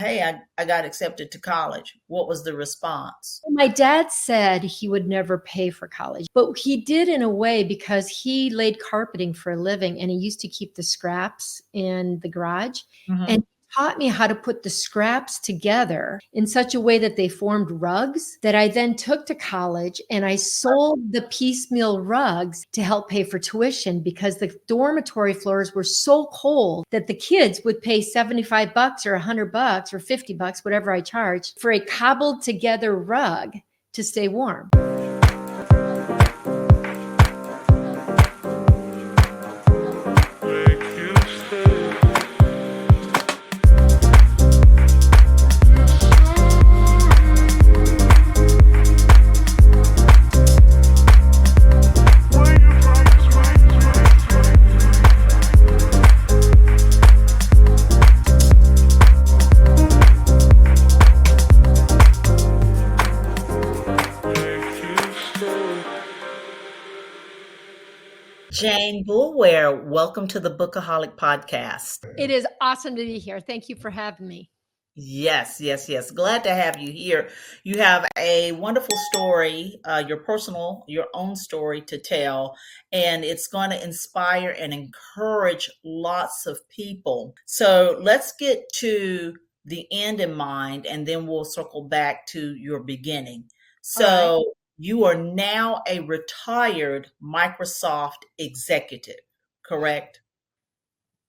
hey, I got accepted to college. What was the response? My dad said he would never pay for college, but he did in a way because he laid carpeting for a living and he used to keep the scraps in the garage. Mm-hmm. And taught me how to put the scraps together in such a way that they formed rugs that I then took to college and I sold the piecemeal rugs to help pay for tuition because the dormitory floors were so cold that the kids would pay $75 or $100 or $50, whatever I charged, for a cobbled together rug to stay warm. Jane Bulware, welcome to the Bookaholic podcast. It is awesome to be here. Thank you for having me. Yes, yes, yes. Glad to have you here. You have a wonderful story, your own story to tell, and it's going to inspire and encourage lots of people. So let's get to the end in mind, and then we'll circle back to your beginning. So you are now a retired Microsoft executive, correct?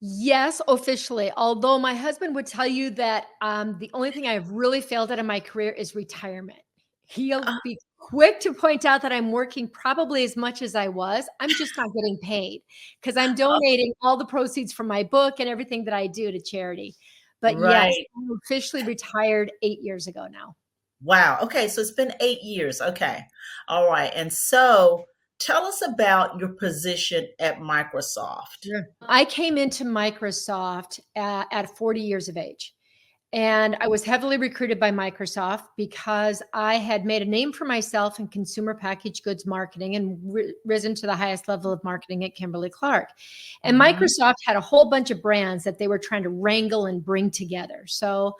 Yes, officially. Although my husband would tell you that the only thing I've really failed at in my career is retirement. He'll be quick to point out that I'm working probably as much as I was. I'm just not getting paid because I'm donating all the proceeds from my book and everything that I do to charity. But yes, Right. I'm officially retired 8 years ago now. Wow. Okay. So it's been 8 years. Okay. All right. And so tell us about your position at Microsoft. I came into Microsoft at 40 years of age. And I was heavily recruited by Microsoft because I had made a name for myself in consumer packaged goods marketing and risen to the highest level of marketing at Kimberly-Clark. And Microsoft had a whole bunch of brands that they were trying to wrangle and bring together. So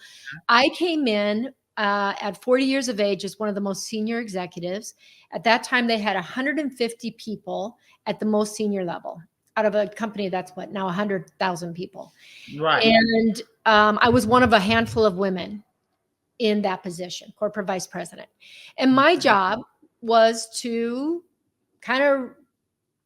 I came in at 40 years of age as one of the most senior executives. At that time, they had 150 people at the most senior level out of a company that's now 100,000 people. Right. And I was one of a handful of women in that position, corporate vice president. And my job was to kind of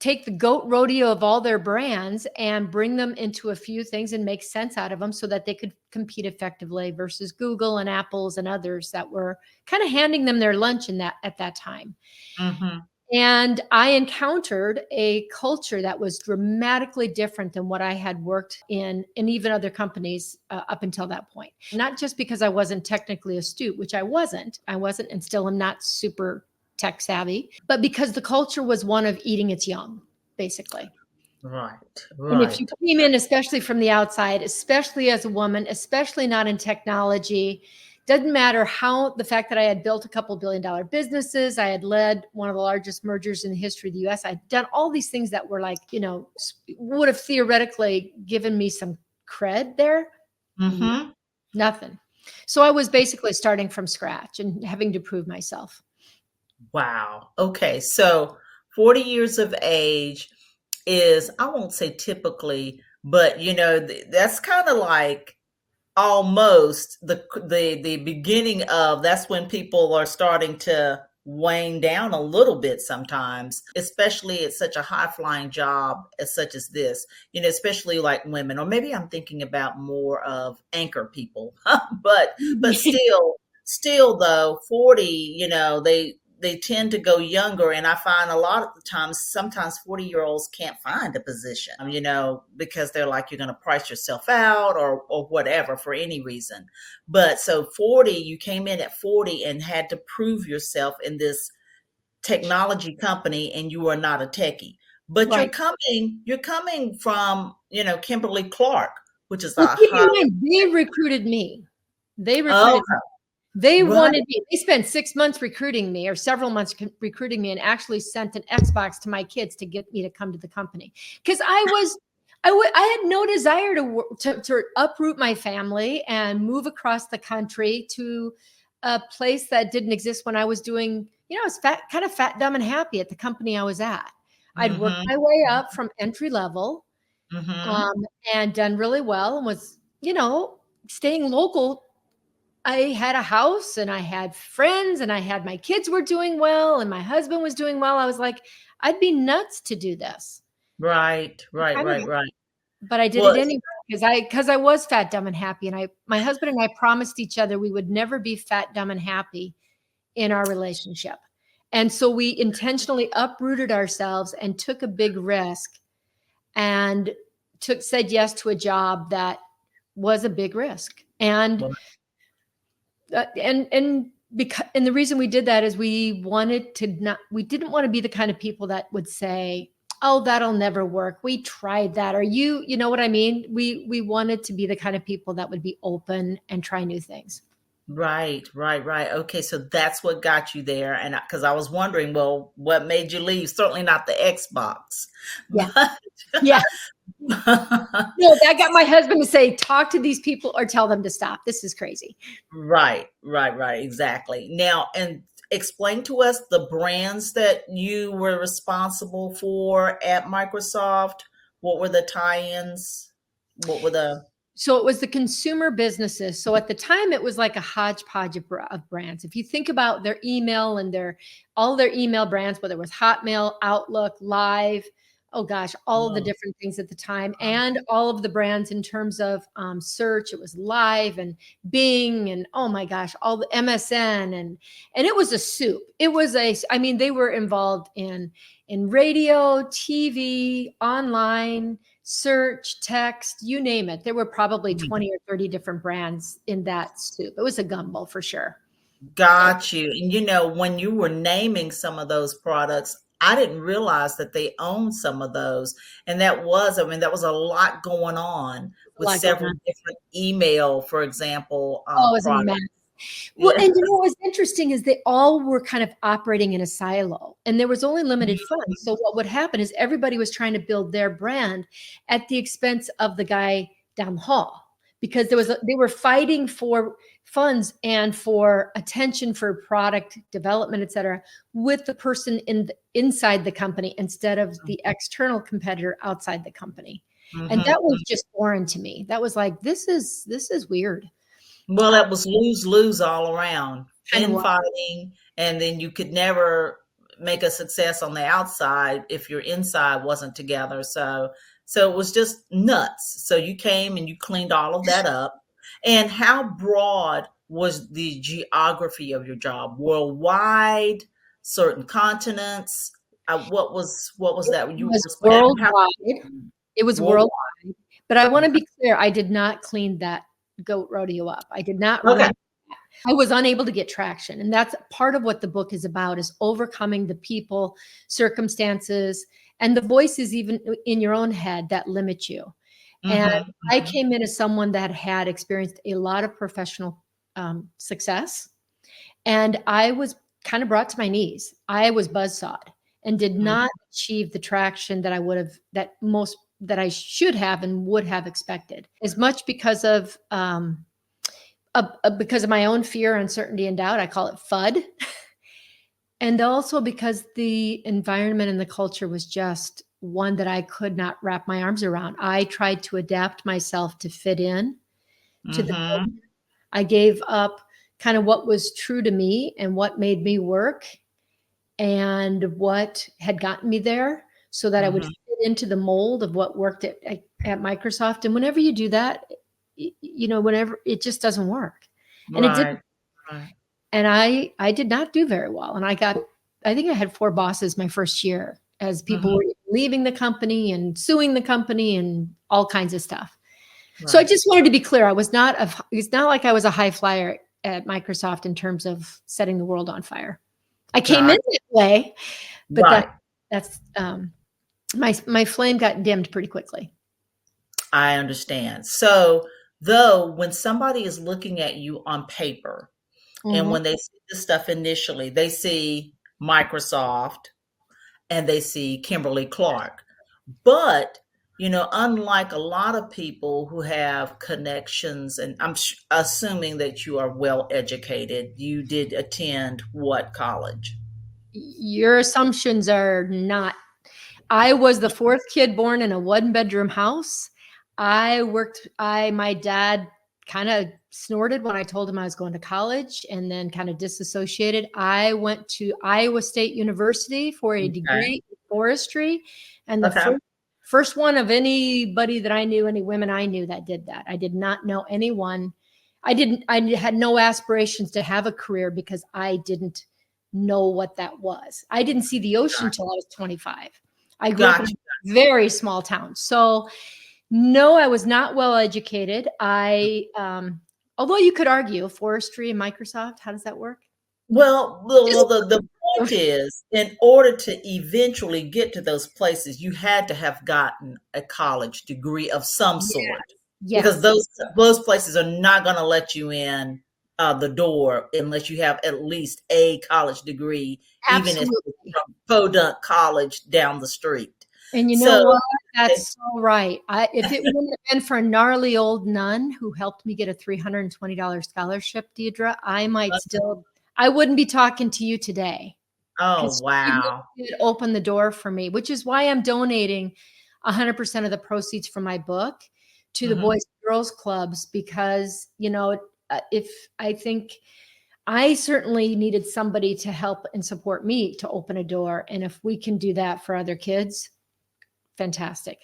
take the goat rodeo of all their brands and bring them into a few things and make sense out of them so that they could compete effectively versus Google and Apple's and others that were kind of handing them their lunch at that time. Mm-hmm. And I encountered a culture that was dramatically different than what I had worked in even other companies up until that point. Not just because I wasn't technically astute, which I wasn't, and still am not super tech savvy, but because the culture was one of eating its young, basically. Right. And if you came in, especially from the outside, especially as a woman, especially not in technology, doesn't matter the fact that I had built a couple $1 billion businesses, I had led one of the largest mergers in the history of the US. I'd done all these things that were would have theoretically given me some cred there. Mm-hmm. Nothing. So I was basically starting from scratch and having to prove myself. Wow. Okay. So 40 years of age is, I won't say typically, but that's kind of like almost the beginning of, that's when people are starting to wane down a little bit sometimes, especially at such a high flying job such as this, especially like women, or maybe I'm thinking about more of anchor people, but still though, 40, they tend to go younger. And I find a lot of the times, sometimes 40-year-olds can't find a position, because they're like, you're going to price yourself out or whatever for any reason. But so 40, you came in at 40 and had to prove yourself in this technology company, and you are not a techie. But Right. You're coming from, Kimberly-Clark, which is they recruited me. They recruited me. They wanted me. They spent 6 months recruiting me, or several months recruiting me, and actually sent an Xbox to my kids to get me to come to the company. Because I had no desire to uproot my family and move across the country to a place that didn't exist when I was doing, I was kind of fat, dumb, and happy at the company I was at. I'd worked Mhm. my way up from entry level, Mhm. um, and done really well and was, staying local. I had a house and I had friends and I had my kids were doing well and my husband was doing well. I was like, I'd be nuts to do this. Right, right, Kind of, right, right. but I did Well, it anyway because I was fat, dumb, and happy. And my husband and I promised each other we would never be fat, dumb, and happy in our relationship. And so we intentionally uprooted ourselves and took a big risk and said yes to a job that was a big risk. And well, the reason we did that is we didn't want to be the kind of people that would say, oh, that'll never work, we tried that, or you know what I mean. We wanted to be the kind of people that would be open and try new things. right, right, right. Okay, so that's what got you there, and because I was wondering, well, what made you leave? Certainly not the Xbox, Yeah. but Yeah. No, that got my husband to say, talk to these people or tell them to stop. This is crazy. right, right, right, exactly. Now, and explain to us the brands that you were responsible for at Microsoft. What were the tie-ins? What were the So it was the consumer businesses. So at the time, it was like a hodgepodge of brands. If you think about their email and all their email brands, whether it was Hotmail, Outlook, Live, oh gosh, all of the oh, different things at the time, and all of the brands in terms of search, it was Live and Bing, and oh my gosh, all the MSN, and it was a soup. I mean, they were involved in radio, TV, online, search, text, you name it. There were probably 20 or 30 different brands in that soup. It was a gumbo for sure. got you. And when you were naming some of those products, I didn't realize that they owned some of those. And I mean, that was a lot going on A with lot going several on. different email, for example, Oh, it was a products. mess. Well, Yeah. and what was interesting is they all were kind of operating in a silo and there was only limited funds. So what would happen is everybody was trying to build their brand at the expense of the guy down the hall because they were fighting for funds and for attention for product development, et cetera, with the person inside the company instead of the external competitor outside the company. And Mhm. that was just foreign to me. That was like, this is weird. Well, it was lose-lose all around. Kind of Infighting, and then you could never make a success on the outside if your inside wasn't together. So it was just nuts. So you came and you cleaned all of that up. And how broad was the geography of your job? Worldwide, certain continents? What was that? It You was were and how worldwide. It was worldwide. worldwide. But I want to Okay. be clear, I did not clean that goat rodeo up. I did not Okay. run. I was unable to get traction. And that's part of what the book is about, is overcoming the people, circumstances, and the voices even in your own head that limit you. And Mhm. I Mhm. came in as someone that had experienced a lot of professional success. And I was kind of brought to my knees. I was buzzsawed and did Mhm. not achieve the traction that that I should have and would have expected, as much because of my own fear, uncertainty, and doubt. I call it FUD. And also because the environment and the culture was just one that I could not wrap my arms around. I tried to adapt myself to fit in to the Mhm. I gave up kind of what was true to me and what made me work and what had gotten me there so that I would Mhm. fit into the mold of what worked at Microsoft. And whenever you do that, whenever it just doesn't work. And it didn't. Right. Right. And I did not do very well. And I think I had 4 bosses my first year as people Mhm. were leaving the company and suing the company and all kinds of stuff. So I Right. just wanted to be clear. It's not like I was a high flyer at Microsoft in terms of setting the world on fire. I came in Got that way, but right. that's my flame got dimmed pretty quickly. I understand. So, though, when somebody is looking at you on paper, and Mhm. when they see this stuff initially, they see Microsoft and they see Kimberly Clark. But unlike a lot of people who have connections, and I'm assuming that you are well educated, you did attend what college? Your assumptions are not. I was the fourth kid born in a one-bedroom house. My dad kind of snorted when I told him I was going to college and then kind of disassociated. I went to Iowa State University for a Okay. degree in forestry, and the Okay. first one of anybody that I knew, any women I knew that did that. I did not know anyone. I had no aspirations to have a career because I didn't know what that was. I didn't see the ocean till I was 25. I grew up in Gotcha. a very small town. So no, I was not well educated. Although you could argue forestry and Microsoft, how does that work? The point is, in order to eventually get to those places, you had to have gotten a college degree of some Yes, sort, because yes, those places are not going to let you in the door unless you have at least a college degree, even if it's absolutely. from Podunk College down the street. And you know So, what? That's so right. If it wouldn't have been for a gnarly old nun who helped me get a $320 scholarship, Deidre, I wouldn't be talking to you today oh because she wow, really did open the door for me, which is why I'm donating 100% of the proceeds from my book to the hmm Boys and Girls Clubs because, if I think I certainly needed somebody to help and support me to open a door. And if we can do that for other kids, fantastic.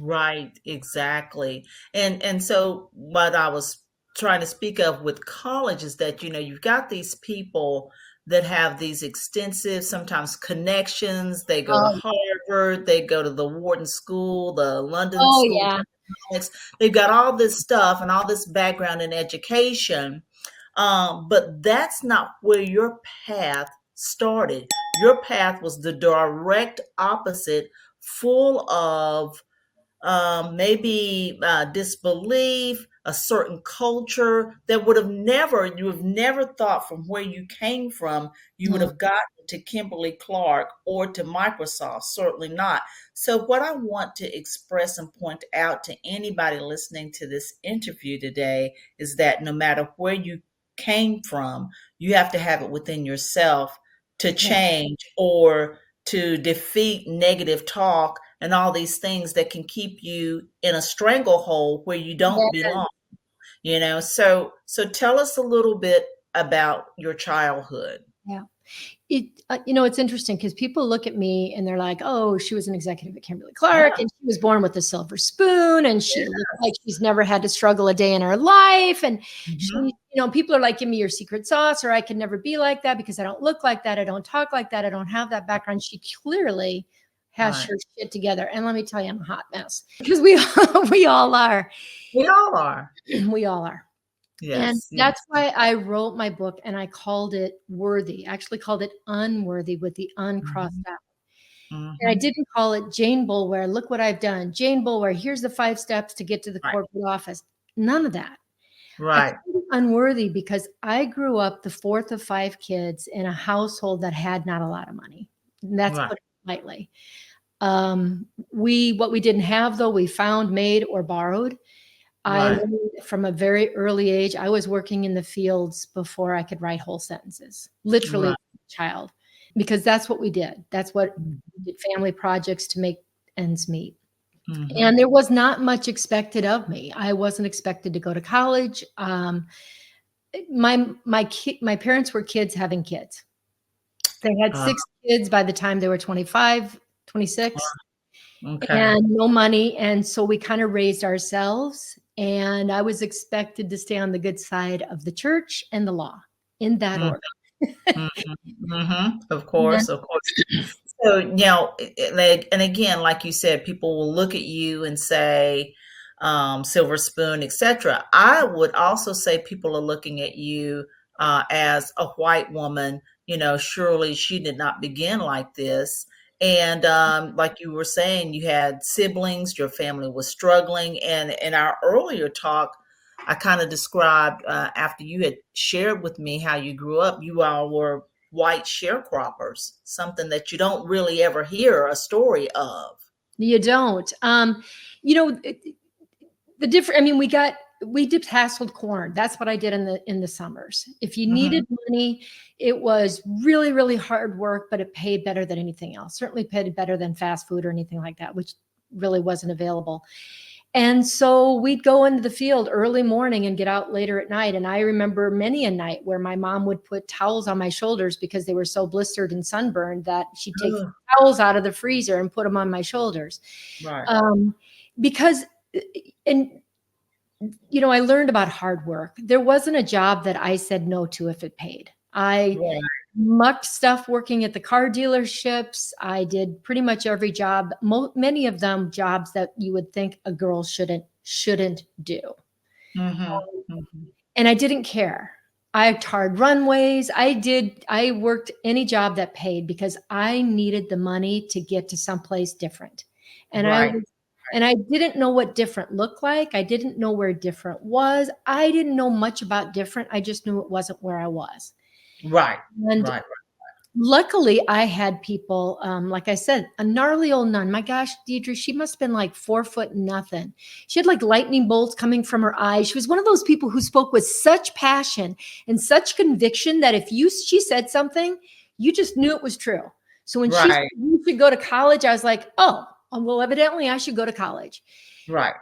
right, exactly. And so what I was trying to speak of with college is that you've got these people that have these extensive sometimes connections. They go to Oh, Harvard, they go to the Wharton School, the London oh School of yeah. Economics. They've got all this stuff and all this background in education. But that's not where your path started. Your path was the direct opposite, full of maybe disbelief, a certain culture that you have never thought from where you came from, you would No. have gotten to Kimberly Clark or to Microsoft. Certainly not. So, what I want to express and point out to anybody listening to this interview today is that no matter where you came from, you have to have it within yourself to Yeah. change or to defeat negative talk and all these things that can keep you in a stranglehold where you don't Yeah. belong. So tell us a little bit about your childhood. Yeah. It's interesting because people look at me and they're like, "Oh, she was an executive at Kimberly Clark, Yeah, and she was born with a silver spoon, and she looks like she's never had to struggle a day in her life." And mhm, people are like, "Give me your secret sauce," or "I can never be like that because I don't look like that, I don't talk like that, I don't have that background." She clearly has right. her shit together, and let me tell you, I'm a hot mess because we all are, We all are. we all are. And Yes, that's yes. why I wrote my book and I called it Worthy. I actually called it Unworthy with the uncrossed Mhm, out. And I mhm. didn't call it Jane Bulwer. Look what I've done. Jane Bulwer, here's the 5 steps to get to the Right, corporate office. None of that. I right, called it Unworthy because I grew up the fourth of 5 kids in a household that had not a lot of money. And that's right, put it lightly. What we didn't have though, we found, made, or borrowed. I right, learned from a very early age. I was working in the fields before I could write whole sentences, literally as right. a child, because that's what we did. That's what Mhm, we did, family projects to make ends meet. mhm. And there was not much expected of me. I wasn't expected to go to college. My parents were kids having kids. They had Uh, 6 kids by the time they were 25, 26. okay. And no money, and so we kinda raised ourselves, and I was expected to stay on the good side of the church and the law, in that Mhm, order. mhm, mhm. Of And then course, of course. So, like, and again, like you said, people will look at you and say, silver spoon, etc. I would also say people are looking at you as a white woman. Surely she did not begin like this. And like you were saying, you had siblings, your family was struggling. And in our earlier talk, I kind of described after you had shared with me how you grew up, you all were white sharecroppers, something that you don't really ever hear a story of. You don't. You know, the different. I mean, we did tasseled corn. That's what I did in the summers. If you Hmm. needed money, it was really really hard work, but it paid better than anything else. Certainly paid better than fast food or anything like that, which really wasn't available. And so we'd go into the field early morning and get out later at night. And I remember many a night where my mom would put towels on my shoulders because they were so blistered and sunburned that she'd take Ugh, towels out of the freezer and put them on my shoulders. right, Um, because, and I learned about hard work. There wasn't a job that I said no to if it paid. I right. mucked stuff working at the car dealerships. I did pretty much every job, many of them jobs that you would think a girl shouldn't do. Hmm. Hmm. And I didn't care. I tarred runways. I worked any job that paid because I needed the money to get to someplace different. And I Right, was and I didn't know what different looked like. I didn't know where different was. I didn't know much about different. I just knew it wasn't where I was. right, And right, luckily, I had people, like I said, a gnarly old nun. My gosh, Deidre, she must have been like 4 foot nothing. She had like lightning bolts coming from her eyes. She was one of those people who spoke with such passion and such conviction that if she said something, you just knew it was true. So when she said right, you should go to college, I was like, oh, well, evidently I should go to college. right.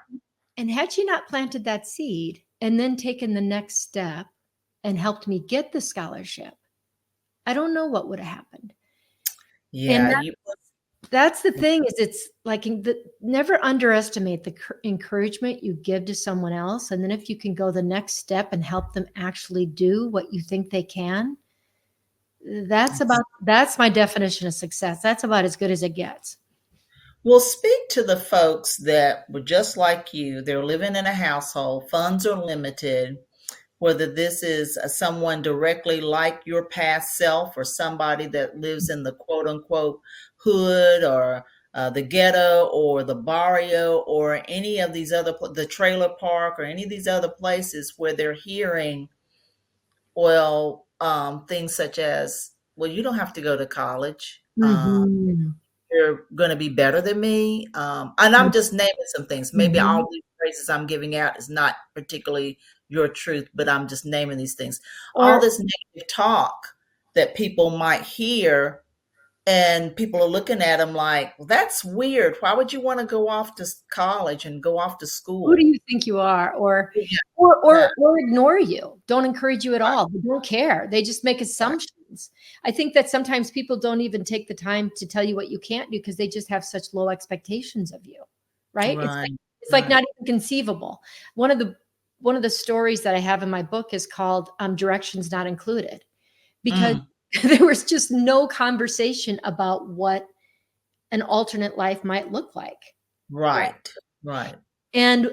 And had she not planted that seed and then taken the next step and helped me get the scholarship, I don't know what would have happened. And Yeah, you. that's the thing is it's like never underestimate the encouragement you give to someone else. And then if you can go the next step and help them actually do what you think they can, that's my definition of success. That's about as good as it gets. Well, speak to the folks that were just like you. They're living in a household, funds are limited, whether this is someone directly like your past self or somebody that lives in the quote unquote hood or the ghetto or the barrio or any of these other, the trailer park or any of these other places where they're hearing, well, things such as, well, you don't have to go to college. Mhm. You're going to be better than me. And I'm just naming some things. Maybe Mhm. all these phrases I'm giving out is not particularly your truth, but I'm just naming these things. All Or this negative talk that people might hear, and people are looking at them like, well, that's weird. Why would you want to go off to college and go off to who do school? you think you are? Or Yeah, or yeah, or or ignore you. Don't encourage you at right, all. They don't care. They just make right, assumptions. I think that sometimes people don't even take the time to tell you what you can't do because they just have such low expectations of you. Right? right, It's like right. not even conceivable. One of the one of the stories that I have in my book is called Directions Not Included because Mm, there was just no conversation about what an alternate life might look like. right, right. And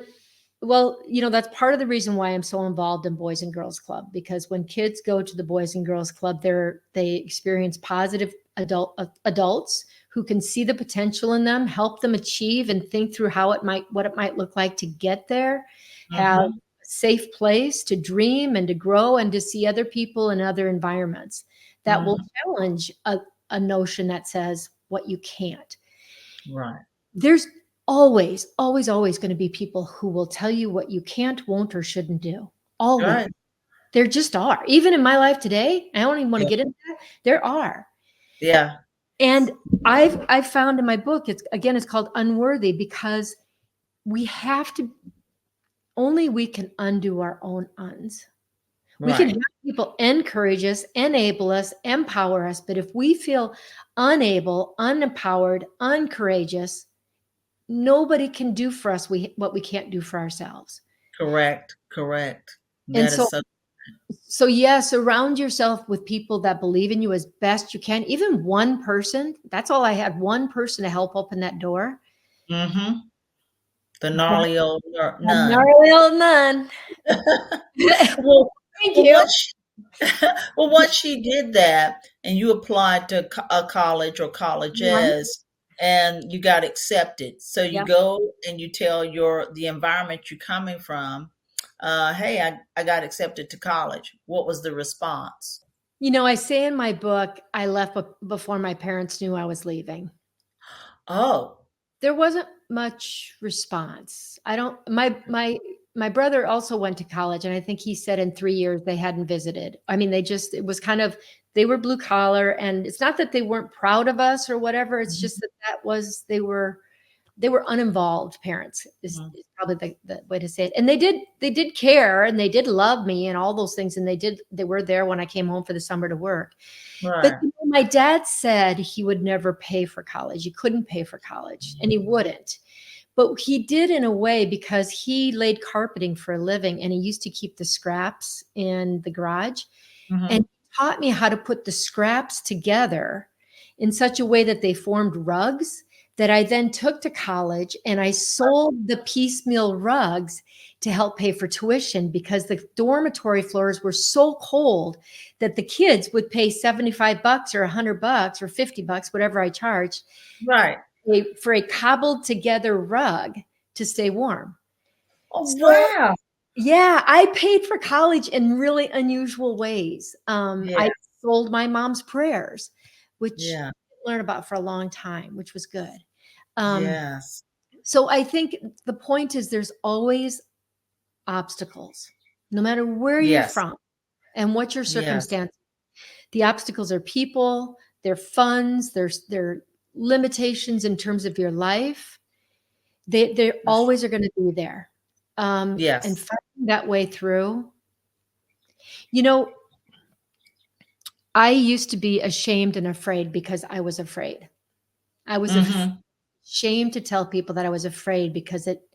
well, that's part of the reason why I'm so involved in Boys and Girls Club because when kids go to the Boys and Girls Club, they experience positive adults who can see the potential in them, help them achieve and think through what it might look like to get there, have a Hmm. safe place to dream and to grow and to see other people in other environments that will Hmm. challenge a notion that says what you can't. Right, There's always going to be people who will tell you what you can't, won't, or shouldn't do. Always. right. There just are. Even in my life today, I don't even want to Yeah, get into that. There are. yeah. And I've found in my book, it's called Unworthy because we have to only we can undo our own uns. We can have Right. people encourage us, enable us, empower us, but if we feel unable, unempowered, uncourageous, nobody can do for us what we can't do for ourselves. Correct, correct. And That so is so. surround yourself with people that believe in you as best you can. Even one person, that's all I had, one person to help open that door. Mhm. The That gnarly old nun. gnarly old nun. Well, Thank well, you. once she did that, and you applied to a college or Right. colleges, and you got accepted, so you Yeah. go and you tell the environment you're coming from, "Hey, I got accepted to college." What was the response? I say in my book, I left before my parents knew I was leaving. Oh. There wasn't much response. I don't my brother also went to college, and I think he said in 3 years they hadn't visited. I mean, it was kind of, they were blue collar, and it's not that they weren't proud of us or whatever. It's Mhm, just that they were uninvolved parents mhm. is probably the way to say it. And they did care, and they did love me and all those things. And they were there when I came home for the summer to work. But Right. my dad said he would never pay for college. He couldn't pay for college, and he wouldn't. But he did in a way because he laid carpeting for a living, and he used to keep the scraps in the garage. And Mhm. he taught me how to put the scraps together in such a way that they formed rugs that I then took to college, and I sold the piecemeal rugs to help pay for tuition, because the dormitory floors were so cold that the kids would pay 75 bucks or $100 or 50 bucks, whatever I charged, Right. for a cobbled together rug to stay warm. Oh, So wow. yeah, I paid for college in really unusual ways. Yeah, I sold my mom's prayers, which yeah, I didn't learn about for a long time, which was good. Um, yes, so I think the point is there's always obstacles, no matter where you're yes, from and what your yes, circumstance. The obstacles are people, their funds, their limitations in terms of your life. They always are going to be there. And yes. finding that way through. You know, I used to be ashamed and afraid because I was afraid. I was Mhm. ashamed to tell people that I was afraid, because it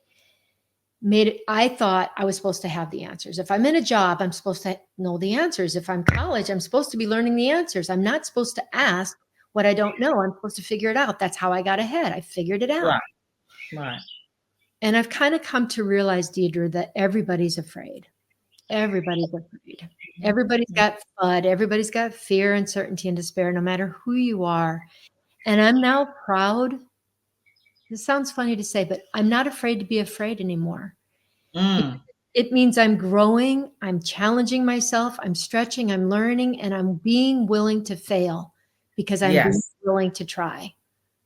made it, I thought I was supposed to have the answers. If I'm in a job, I'm supposed to know the answers. If I'm college, I'm supposed to be learning the answers. I'm not supposed to ask what I don't know. I'm supposed to figure it out. That's how I got ahead. I figured it out. Right, right. And I've kind of come to realize, Deidre, that everybody's afraid. Everybody's afraid. Mhm, Everybody's mhm. got FUD. Everybody's got fear, uncertainty, and despair, no matter who you are. And I'm now proud. This sounds funny to say, but I'm not afraid to be afraid anymore. Because Mm, it means I'm growing, I'm challenging myself, I'm stretching, I'm learning, and I'm being willing to fail because I'm being yes, willing to try.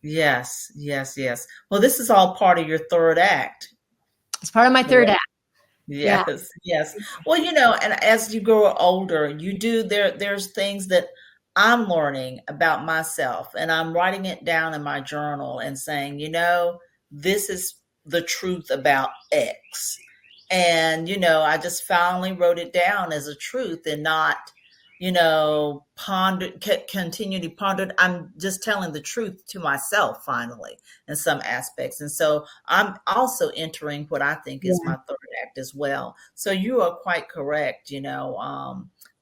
yes, yes, yes. Well, this is all part of your third act, It's part of my third correct? act. Yeah. Yes, yes. Well, and as you grow older, you do there's things that I'm learning about myself, and I'm writing it down in my journal and saying, this is the truth about X. And, I just finally wrote it down as a truth and not, continue to ponder. I'm just telling the truth to myself finally in some aspects. And so I'm also entering what I think is Yeah. my third act as well. So you are quite correct,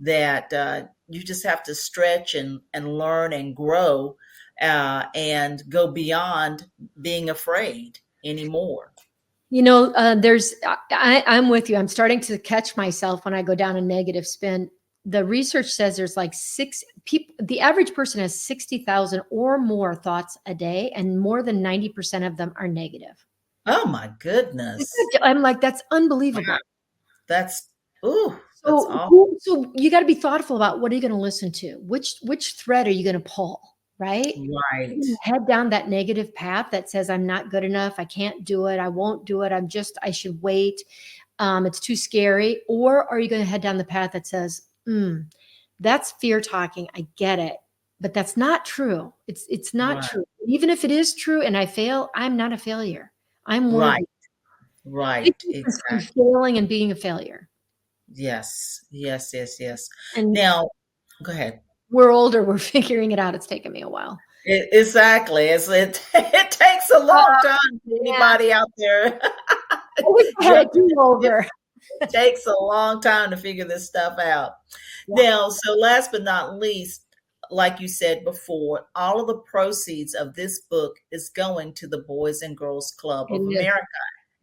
that you just have to stretch and learn and grow and go beyond being afraid anymore. I'm with you. I'm starting to catch myself when I go down a negative spin. The research says there's like six people, the average person has 60,000 or more thoughts a day, and more than 90% of them are negative. Oh my goodness. I'm like, that's Wow. unbelievable. That's ooh, that's So, awful. so you got to be thoughtful about what are you going to listen to? Which thread are you going to pull? Right? Right. Head down that negative path that says I'm not good enough, I can't do it, I won't do it, I should wait, it's too scary. Or are you going to head down the path that says, that's fear talking, I get it, but that's not true. It's not Right. true. Even if it is true and I fail, I'm not a failure. I'm Right. worthy. Big Right. difference between Exactly. failing and being a failure. Yes. Yes, yes, yes. And Now, go ahead. we're older, we're figuring it out. It's taken me a while. Exactly. It takes a long time for Yeah, anybody out there I wish I had a jumping in. do-over. It takes a long time to figure this stuff out. Yeah, Now, so last but not least, like you said before, all of the proceeds of this book is going to the Boys and Girls Club it of is. America.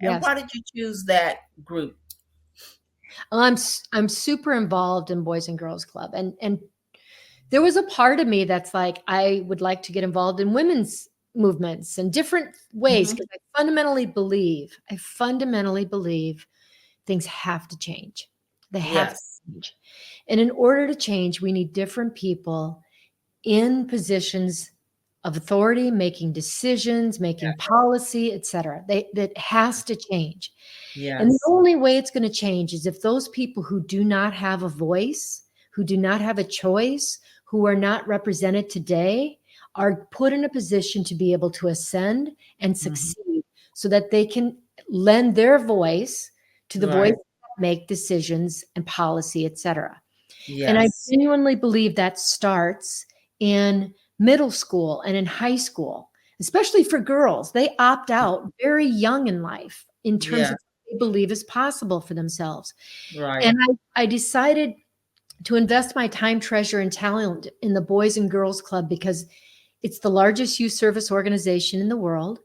And Yes. why did you choose that group? I'm super involved in Boys and Girls Club, and there was a part of me that's like, I would like to get involved in women's movements in different ways, Mhm. because I fundamentally believe things have to change. They have to Yes. change. And in order to change, we need different people in positions of authority, making decisions, making policy, etc. That has to change. And the Yes. only way it's going to change is if those people who do not have a voice, who do not have a choice, who are not represented today, are put in a position to be able to ascend and succeed so that they can lend their voice to the voice Right. that make decisions and policy, etc. And I Yes. genuinely believe that starts in middle school and in high school, especially for girls. They opt out very young in life in terms Yeah. of what they believe is possible for themselves. Right. And I decided to invest my time, treasure, and talent in the Boys and Girls Club because it's the largest youth service organization in the world.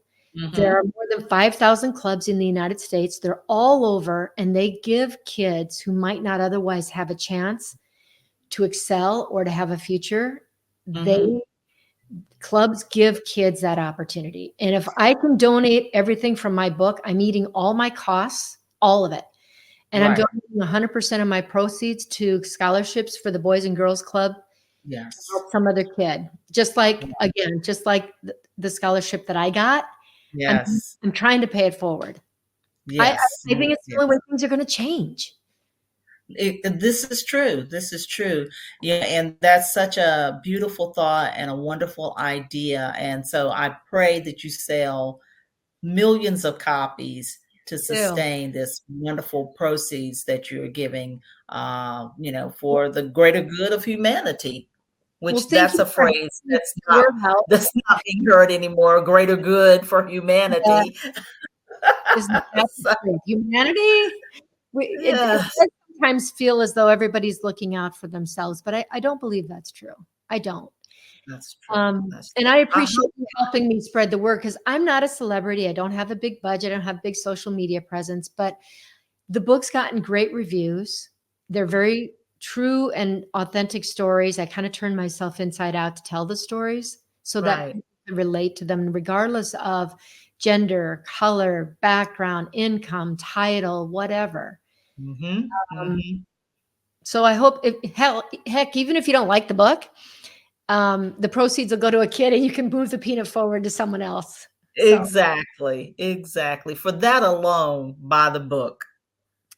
There are Mm-hmm. more than 5,000 clubs in the United States. They're all over, and they give kids who might not otherwise have a chance to excel or to have a future. Mm-hmm. Clubs give kids that opportunity. And if I can donate everything from my book, I'm eating all my costs, all of it. And I'm Right. donating 100% of my proceeds to scholarships for the Boys and Girls Club to Yes. help some other kid. Just like, again, just like the scholarship that I got, I'm, Yes. I'm trying to pay it forward. Yes. I think it's the Yes. only way things are going to change. This is true. This is true. Yeah, and that's such a beautiful thought and a wonderful idea. And so I pray that you sell millions of copies to Too. sustain this wonderful proceeds that you're giving, for the greater good of humanity. Well, Which thank that's you a for phrase having me. The word helps. that's not being heard anymore. Greater good for Yeah, humanity. isn't that the So, truth? Humanity, it yes, does sometimes feel as though everybody's looking out for themselves, but I don't believe that's true. I don't. that's true. That's And true. I I appreciate hope. you helping me spread the word because I'm not a celebrity. I don't have a big budget. I don't have big social media presence, but the book's gotten great reviews. They're very true and authentic stories. I kind of turned myself inside out to tell the stories so that Right. people can relate to them, regardless of gender, color, background, income, title, whatever. Mhm. Um, Mhm. so I hope, heck, even if you don't like the book, the proceeds will go to a kid and you can move the peanut forward to someone else. So Exactly. Exactly. For that alone, buy the book.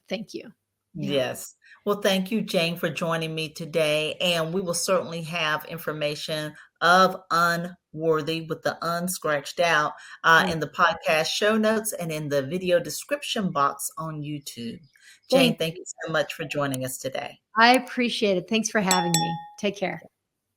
thank you. Yeah. Yes. Well, thank you, Jane, for joining me today. And we will certainly have information of Unworthy with the unscratched out Thank, in the podcast show notes and in the video description box on YouTube. Jane, thank thank you. you so much for joining us today. I appreciate it. Thanks for having me. Take care.